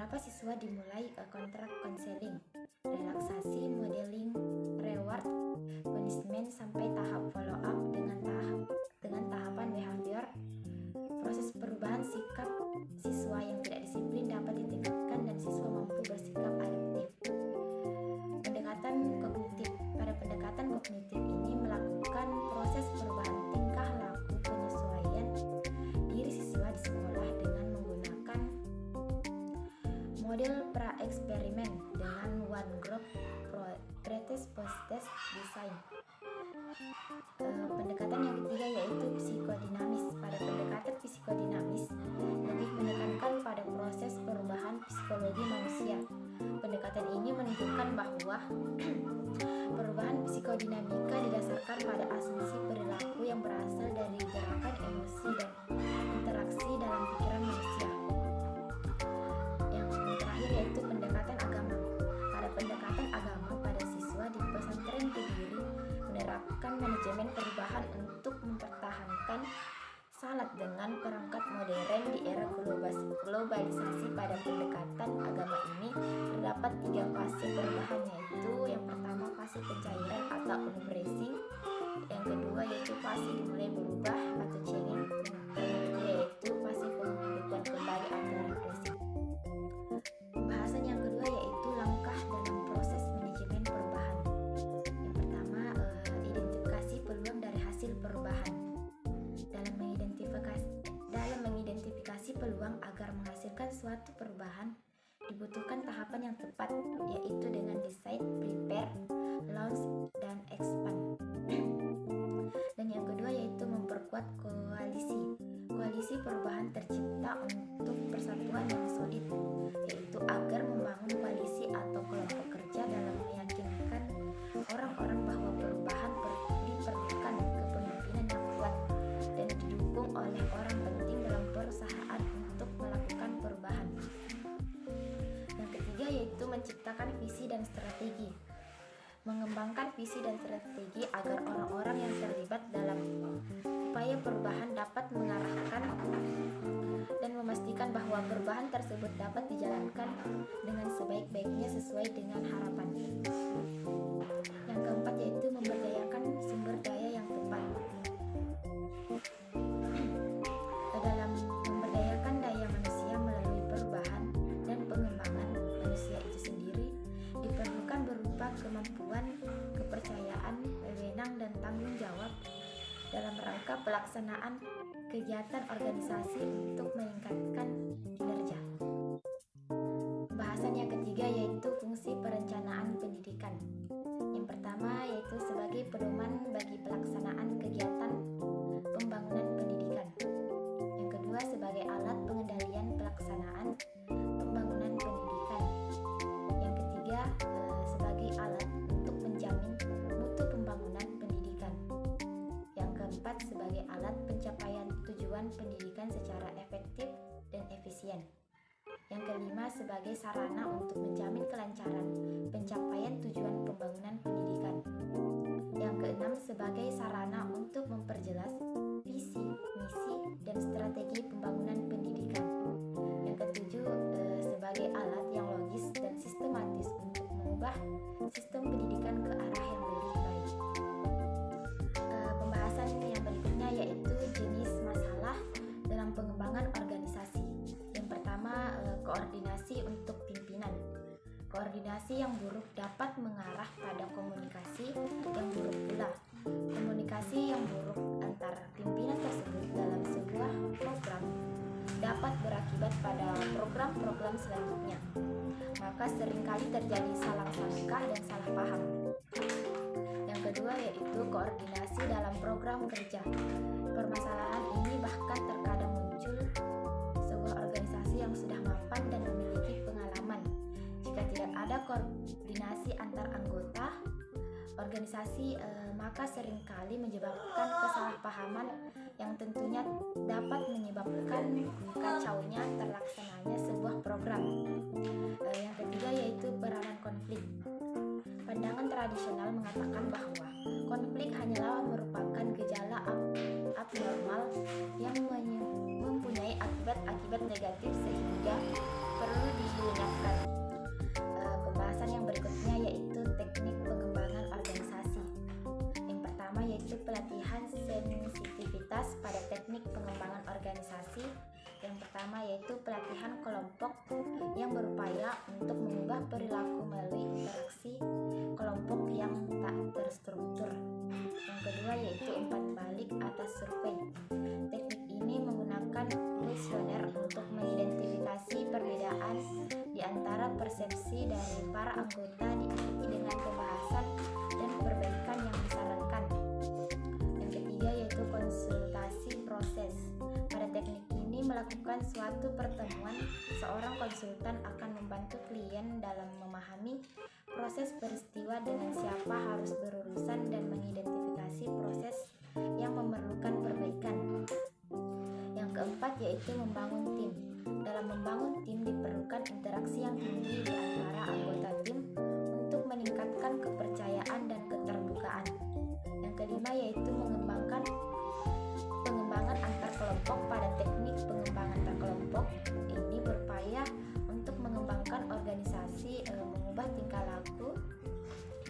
beberapa siswa dimulai kontrak konseling, relaksasi, modeling, reward, punishment sampai tahap follow up dengan tahapan behavior. Proses perubahan sikap siswa yang tidak disiplin dapat ditingkatkan dan siswa mampu bersikap adaptif. Pendekatan kognitif. Pada pendekatan kognitif ini melakukan proses perubahan tingkah laku penyesuaian diri siswa di sekolah dengan menggunakan model pra-eksperimen dengan one group pretest post-test design. Pendekatan yang ketiga yaitu psikodinamis. Pada pendekatan psikodinamis lebih menekankan pada proses perubahan psikologi manusia. Pendekatan ini menunjukkan bahwa perubahan psikodinamika didasarkan pada asumsi perilaku yang berasal dari gerakan emosi dan interaksi dalam pikiran manusia. Yang terakhir yaitu pendekatan agama. Pada pendekatan agama, pada siswa di pesantren Kediri menerapkan manajemen perubahan untuk mempertahankan salat dengan perangkat modern di era globalisasi. Pada pendekatan agama ini terdapat 3 fase perubahan, yaitu yang pertama fase pencairan atau unbracing, yang kedua yaitu fase dimulai berubah atau changing, dan yang ketiga yaitu fase pembentukan kembali atau repressing. Pembahasan yang kedua yaitu langkah dalam proses manajemen perubahan. Yang pertama, identifikasi peluang dari hasil perubahan. Dalam mengidentifikasi peluang agar menghasilkan suatu perubahan, dibutuhkan tahapan yang tepat, yaitu dengan decide, prepare, launch, dan expand. Dan yang kedua yaitu memperkuat koalisi. Koalisi perubahan tercipta untuk persatuan yang solid, yaitu agar membangun koalisi atau kelompok kerja dalam meyakinkan orang-orang bahwa perubahan diperlukan kepemimpinan yang kuat dan didukung oleh orang penting dalam perusahaan untuk melakukan perubahan. Yang ketiga yaitu menciptakan visi dan strategi. Mengembangkan visi dan strategi agar orang-orang yang terlibat dalam upaya perubahan dapat mengarahkan dan memastikan bahwa perubahan tersebut dapat dijalankan dengan sebaik-baiknya sesuai dengan harapan. Yang keempat yaitu memberdayakan sumber daya yang tepat. Dalam memberdayakan daya manusia melalui perubahan dan pengembangan manusia itu sendiri diperlukan berupa kemampuan, kepercayaan, wewenang, dan tanggung jawab dalam rangka pelaksanaan kegiatan organisasi untuk meningkatkan kinerja. Bahasan yang ketiga yaitu fungsi perencanaan pendidikan. Yang pertama yaitu sebagai pedoman bagi pelaksanaan kegiatan pembangunan pendidikan. Yang kedua sebagai alat pengendalian pelaksanaan pembangunan pendidikan. Yang ketiga sebagai alat untuk menjamin mutu pembangunan pendidikan. Yang keempat sebagai alat pencapaian tujuan pendidikan secara efektif dan efisien. Yang kelima sebagai sarana untuk menjamin kelancaran pencapaian tujuan pembangunan pendidikan. Yang keenam sebagai sarana untuk memperjelas visi, misi, dan strategi pembangunan pendidikan. Yang ketujuh sebagai alat yang logis dan sistematis untuk mengubah sistem pendidikan ke arah yang lebih baik. Pembahasan yang berikutnya yaitu jenis masalah dalam pengembangan organisasi. Yang pertama, koordinasi untuk pimpinan. Koordinasi yang buruk dapat mengarah pada komunikasi yang buruk pula. Komunikasi yang buruk antara pimpinan tersebut dalam sebuah program dapat berakibat pada program-program selanjutnya. Maka seringkali terjadi salah sangka dan salah paham. Yang kedua yaitu koordinasi dalam program kerja. Permasalahan ini bahkan terkadang muncul sebuah organisasi yang sudah mapan dan memiliki pengalaman. Jika tidak ada koordinasi antar anggota organisasi, maka seringkali menyebabkan kesalahpahaman yang tentunya dapat menyebabkan kacaunya terlaksananya sebuah program. Yang ketiga yaitu peranan konflik. Pandangan tradisional mengatakan bahwa konflik hanyalah merupakan gejala abnormal yang mempunyai akibat-akibat negatif sehingga perlu diingatkan. Pembahasan yang berikutnya yaitu teknik pengembangan organisasi. Yang pertama yaitu pelatihan sensitivitas pada teknik pengembangan organisasi. Yang pertama yaitu pelatihan kelompok yang berupaya untuk mengubah perilaku melalui interaksi kelompok yang tak terstruktur. Yang kedua yaitu umpan balik atas survei. Teknik ini menggunakan kuesioner untuk mengidentifikasi perbedaan di antara persepsi dari para anggota diikuti dengan pembahasan dan perbaikan yang disarankan. Yang ketiga yaitu konsultasi proses. Pada teknik ini melakukan suatu pertemuan, seorang konsultan akan membantu klien dalam memahami proses peristiwa dengan siapa harus berurusan dan mengidentifikasi proses yang memerlukan perbaikan. Yang keempat yaitu membangun tim. Dalam membangun tim diperlukan interaksi yang tinggi di antara anggota tim untuk meningkatkan kepercayaan dan keterbukaan. Yang kelima yaitu pengembangan antar kelompok. Pada teknik pengembangan antar kelompok ini berupaya untuk mengembangkan organisasi, mengubah tingkah laku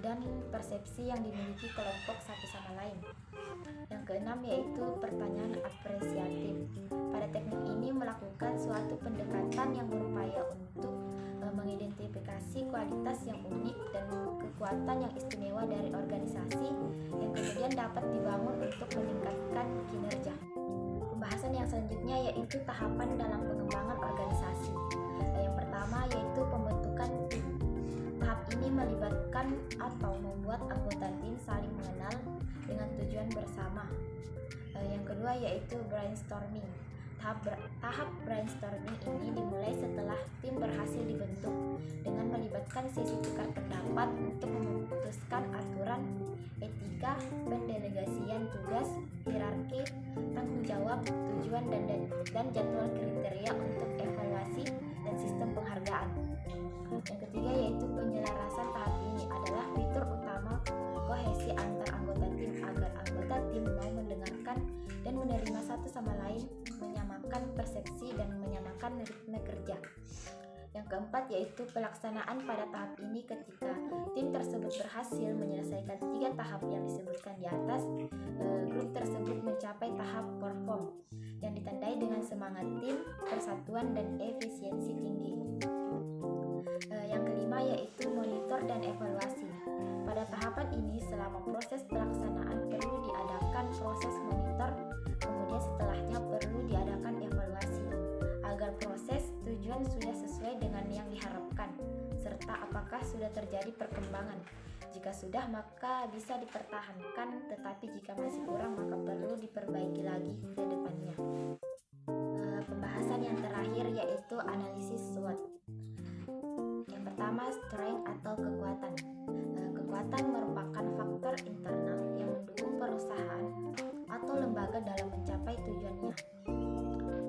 dan persepsi yang dimiliki kelompok satu sama lain. Yang keenam yaitu pertanyaan apresiatif. Pada teknik ini melakukan suatu pendekatan yang berupaya untuk mengidentifikasi kualitas yang unik dan kekuatan yang istimewa dari organisasi yang kemudian dapat dibangun untuk meningkatkan kinerja. Pembahasan yang selanjutnya yaitu tahapan dalam pengembangan organisasi. Yang pertama yaitu pembentukan tim. Tahap ini melibatkan atau membuat anggota tim saling mengenal dengan tujuan bersama. Yang kedua yaitu brainstorming. Tahap brainstorming ini dimulai setelah tim berhasil dibentuk dengan melibatkan sesi tukar pendapat untuk memutuskan aturan, etika, pendelegasian tugas, hierarki, tanggung jawab, tujuan dan jadwal kriteria untuk evaluasi dan sistem penghargaan. Yang ketiga yaitu penyelarasan. Tahap ini adalah fitur utama kohesi antar anggota tim agar anggota tim mau mendengarkan dan menerima satu sama lain, menyamakan persepsi dan menyamakan ritme kerja. Yang keempat yaitu pelaksanaan. Pada tahap ini ketika tim tersebut berhasil menyelesaikan 3 tahap yang disebutkan di atas, grup tersebut mencapai tahap perform yang ditandai dengan semangat tim, persatuan dan efisiensi tinggi. Yang kelima yaitu monitor dan evaluasi. Pada tahapan ini selama proses pelaksanaan perlu diadakan proses monitor, kemudian setelahnya perlu diadakan evaluasi agar proses tujuan sudah sesuai dengan yang diharapkan serta apakah sudah terjadi perkembangan. Jika sudah maka bisa dipertahankan, tetapi jika masih kurang maka perlu diperbaiki lagi ke depannya. Pembahasan yang terakhir yaitu analisis SWOT. Yang pertama, strength atau kekuatan. Kekuatan merupakan faktor internal yang mendukung perusahaan atau lembaga dalam mencapai tujuannya.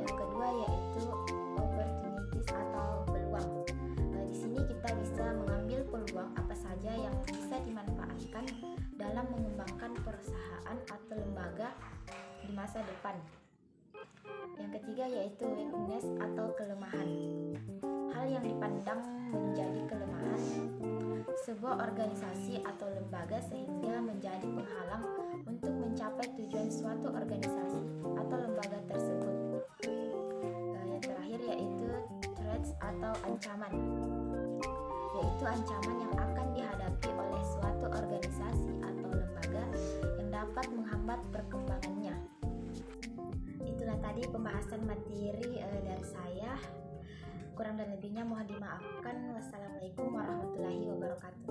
Yang kedua yaitu opportunities atau peluang. Di sini kita bisa mengambil peluang apa saja yang bisa dimanfaatkan dalam mengembangkan perusahaan atau lembaga di masa depan. Yang ketiga yaitu weakness atau kelemahan. Hal yang dipandang menjadi kelemahan sebuah organisasi atau lembaga sehingga menjadi penghalang untuk mencapai tujuan suatu organisasi atau lembaga tersebut. Yang terakhir yaitu threats atau ancaman, yaitu ancaman yang akan dihadapi oleh suatu organisasi atau lembaga yang dapat menghambat perkembangannya. Itulah tadi pembahasan materi dari saya. Kurang dan lebihnya mohon dimaafkan. Wassalamualaikum warahmatullahi wabarakatuh.